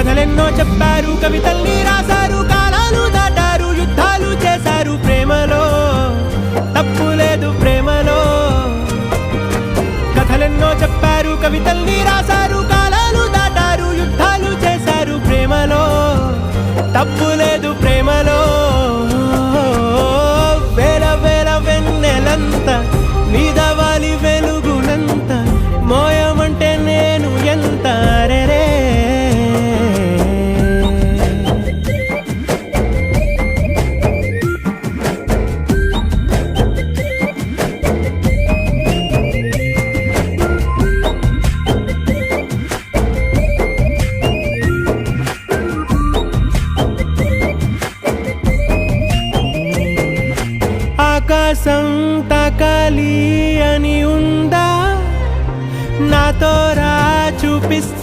కథలెన్నో చెప్పారు, కవితల్ని రాశారు, కాలాలు దాటారు, యుద్ధాలు చేశారు. ప్రేమలో తప్పు లేదు, ప్రేమలో. కథలెన్నో చెప్పారు, కవితల్ని రాశారు, కాలాలు దాటారు, యుద్ధాలు చేశారు. ప్రేమలో తప్పు లేదు, ప్రేమలో. వేల వేల వెన్నెలంత నీదవాలి వెలుగునంత, మోయమంటే నేను ఎంత రే. ఆకాశం తాకాలి అని ఉందా, నాతో రా చూపిస్తా.